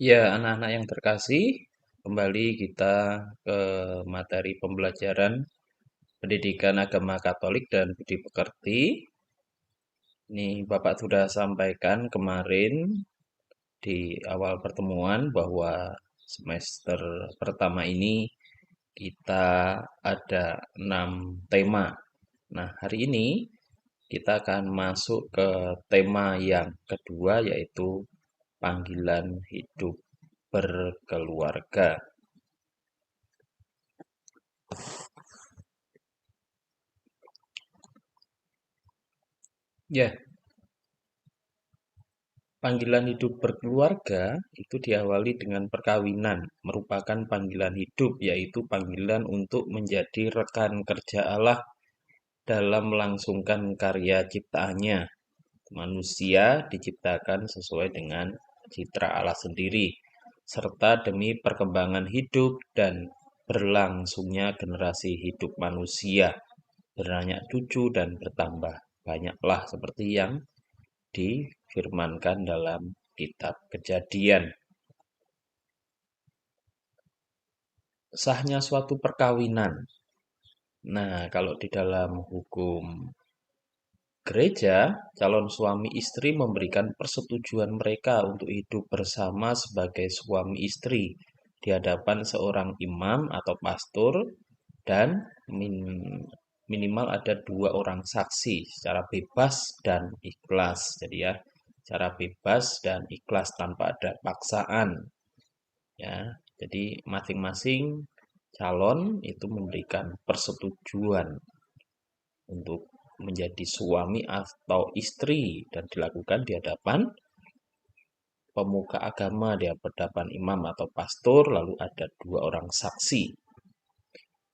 Ya, anak-anak yang terkasih, kembali kita ke materi pembelajaran pendidikan agama Katolik dan budi pekerti. Ini Bapak sudah sampaikan kemarin di awal pertemuan bahwa semester pertama ini kita ada 6 tema. Nah, hari ini kita akan masuk ke tema yang kedua yaitu panggilan hidup berkeluarga. Ya, panggilan hidup berkeluarga itu diawali dengan perkawinan, merupakan panggilan hidup, yaitu panggilan untuk menjadi rekan kerja Allah dalam melangsungkan karya ciptaannya. Manusia diciptakan sesuai dengan citra Allah sendiri, serta demi perkembangan hidup dan berlangsungnya generasi hidup manusia, beranak cucu dan bertambah banyaklah seperti yang difirmankan dalam kitab Kejadian. Sahnya suatu perkawinan. Nah, kalau di dalam hukum gereja, calon suami istri memberikan persetujuan mereka untuk hidup bersama sebagai suami istri di hadapan seorang imam atau pastor dan minimal ada dua orang saksi secara bebas dan ikhlas. Jadi ya, secara bebas dan ikhlas tanpa ada paksaan. Ya, jadi masing-masing calon itu memberikan persetujuan untuk menjadi suami atau istri dan dilakukan di hadapan pemuka agama, di hadapan imam atau pastor, lalu ada dua orang saksi.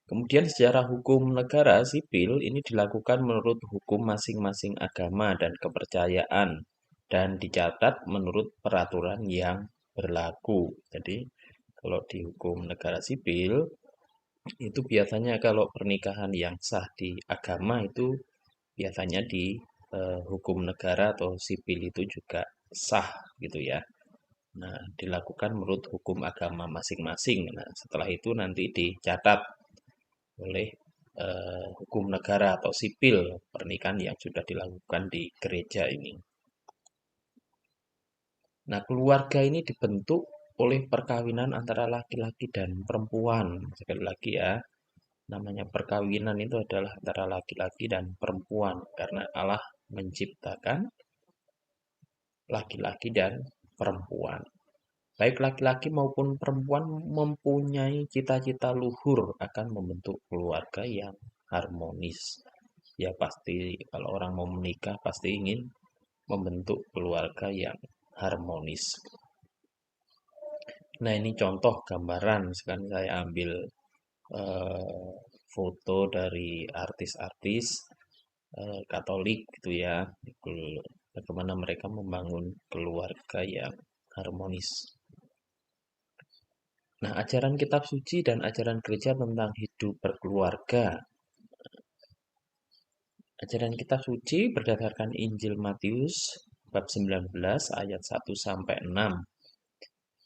Kemudian secara hukum negara sipil ini dilakukan menurut hukum masing-masing agama dan kepercayaan dan dicatat menurut peraturan yang berlaku. Jadi kalau di hukum negara sipil itu biasanya kalau pernikahan yang sah di agama itu biasanya di hukum negara atau sipil itu juga sah gitu ya. Nah, dilakukan menurut hukum agama masing-masing. Nah, setelah itu nanti dicatat oleh hukum negara atau sipil pernikahan yang sudah dilakukan di gereja ini. Nah, keluarga ini dibentuk oleh perkawinan antara laki-laki dan perempuan. Sekali lagi ya, namanya perkawinan itu adalah antara laki-laki dan perempuan karena Allah menciptakan laki-laki dan perempuan. Baik laki-laki maupun perempuan mempunyai cita-cita luhur akan membentuk keluarga yang harmonis. Ya pasti kalau orang mau menikah pasti ingin membentuk keluarga yang harmonis. Nah ini contoh gambaran, sekarang saya ambil eh, foto dari artis-artis Katolik gitu ya. Bagaimana mereka membangun keluarga yang harmonis. Nah, ajaran kitab suci dan ajaran gereja tentang hidup berkeluarga. Ajaran kitab suci berdasarkan Injil Matius bab 19 ayat 1 sampai 6.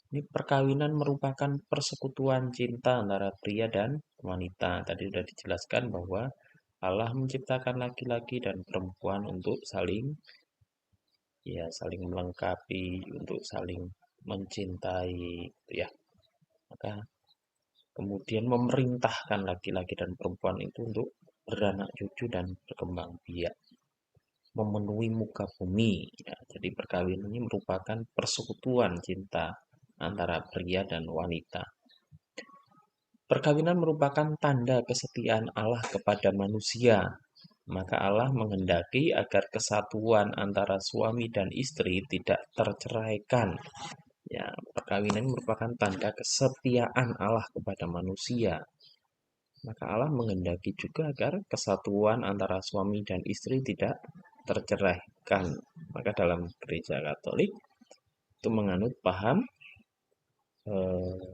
Ini perkawinan merupakan persekutuan cinta antara pria dan wanita. Tadi sudah dijelaskan bahwa Allah menciptakan laki-laki dan perempuan untuk saling melengkapi, untuk saling mencintai, gitu ya. Maka kemudian memerintahkan laki-laki dan perempuan itu untuk beranak cucu dan berkembang biak, memenuhi muka bumi. Ya, jadi perkawinan ini merupakan persekutuan cinta antara pria dan wanita. Perkawinan merupakan tanda kesetiaan Allah kepada manusia. Maka Allah menghendaki agar kesatuan antara suami dan istri tidak terceraikan. Ya, perkawinan merupakan tanda kesetiaan Allah kepada manusia. Maka Allah menghendaki juga agar kesatuan antara suami dan istri tidak terceraikan. Maka dalam gereja Katolik itu menganut paham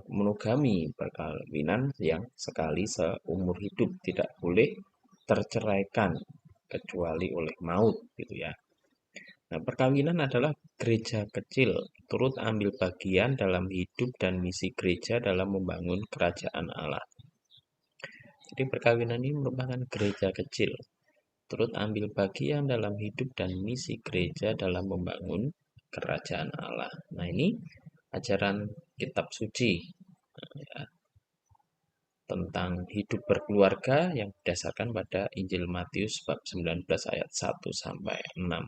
monogami, perkawinan yang sekali seumur hidup, tidak boleh terceraikan kecuali oleh maut gitu ya. Nah, perkawinan adalah gereja kecil, turut ambil bagian dalam hidup dan misi gereja dalam membangun kerajaan Allah. Jadi perkawinan ini merupakan gereja kecil, turut ambil bagian dalam hidup dan misi gereja dalam membangun kerajaan Allah. Nah, ini ajaran kitab suci ya, tentang hidup berkeluarga yang berdasarkan pada Injil Matius bab 19 ayat 1 sampai 6.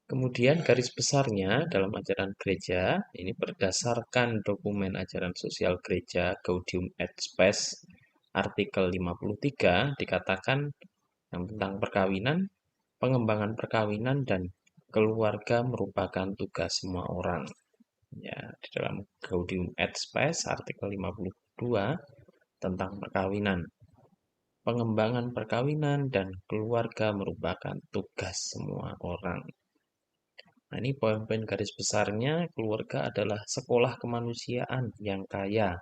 Kemudian garis besarnya dalam ajaran gereja ini berdasarkan dokumen ajaran sosial gereja Gaudium et Spes artikel 53 dikatakan yang tentang perkawinan, pengembangan perkawinan dan keluarga merupakan tugas semua orang. Ya, di dalam Gaudium et Spes artikel 52 tentang perkawinan. Pengembangan perkawinan dan keluarga merupakan tugas semua orang. Nah, ini poin-poin garis besarnya, keluarga adalah sekolah kemanusiaan yang kaya,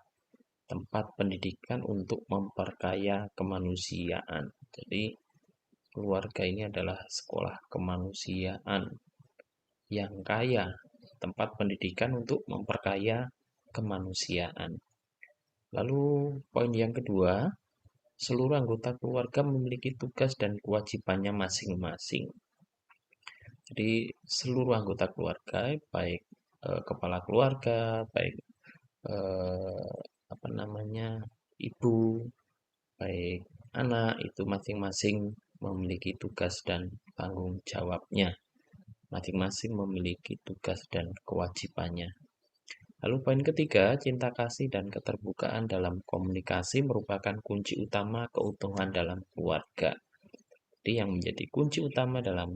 tempat pendidikan untuk memperkaya kemanusiaan. Jadi, keluarga ini adalah sekolah kemanusiaan yang kaya, tempat pendidikan untuk memperkaya kemanusiaan. Lalu, poin yang kedua, seluruh anggota keluarga memiliki tugas dan kewajibannya masing-masing. Jadi seluruh anggota keluarga, baik kepala keluarga, baik eh, apa namanya ibu, baik anak itu masing-masing memiliki tugas dan tanggung jawabnya. Masing-masing memiliki tugas dan kewajibannya. Lalu poin ketiga, cinta kasih dan keterbukaan dalam komunikasi merupakan kunci utama keutuhan dalam keluarga. Jadi yang menjadi kunci utama dalam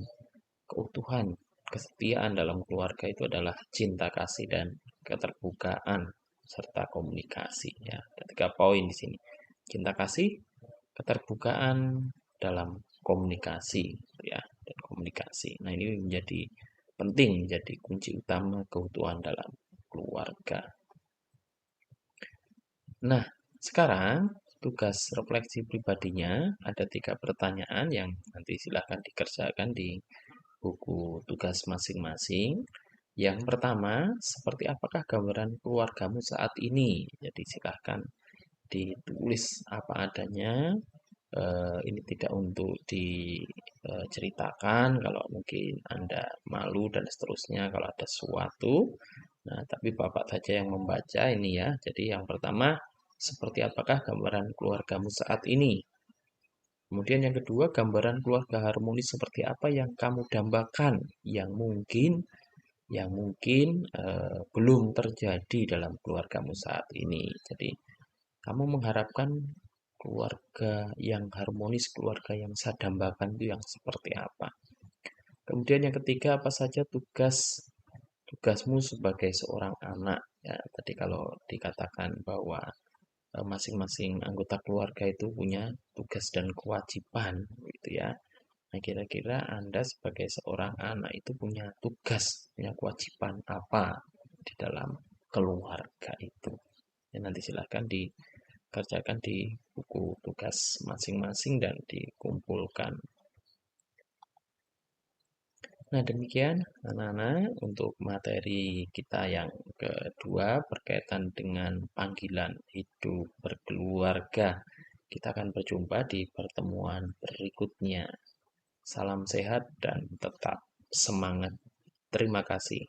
keutuhan, kesetiaan dalam keluarga itu adalah cinta kasih dan keterbukaan serta komunikasi ya. Ada 3 poin di sini. Cinta kasih, keterbukaan dalam komunikasi ya, dan komunikasi. Nah, ini menjadi penting, menjadi kunci utama keutuhan dalam keluarga. Nah, sekarang tugas refleksi pribadinya ada 3 pertanyaan yang nanti silahkan dikerjakan di buku tugas masing-masing. Yang pertama, seperti apakah gambaran keluargamu saat ini? Jadi silahkan ditulis apa adanya. Ini tidak untuk diceritakan kalau mungkin Anda malu dan seterusnya kalau ada sesuatu. Nah, tapi Bapak saja yang membaca ini ya. Jadi yang pertama, seperti apakah gambaran keluargamu saat ini? Kemudian yang kedua, gambaran keluarga harmonis seperti apa yang kamu dambakan, yang mungkin belum terjadi dalam keluargamu saat ini. Jadi, kamu mengharapkan keluarga yang harmonis, keluarga yang saya dambakan itu yang seperti apa? Kemudian yang ketiga, apa saja tugasmu sebagai seorang anak? Ya, tadi kalau dikatakan bahwa masing-masing anggota keluarga itu punya tugas dan kewajiban, gitu ya. Nah, kira-kira Anda sebagai seorang anak itu punya tugas, punya kewajiban apa di dalam keluarga itu? Ya, nanti silahkan dikerjakan di buku tugas masing-masing dan dikumpulkan. Nah, demikian anak-anak untuk materi kita yang kedua berkaitan dengan panggilan hidup berkeluarga. Kita akan berjumpa di pertemuan berikutnya. Salam sehat dan tetap semangat. Terima kasih.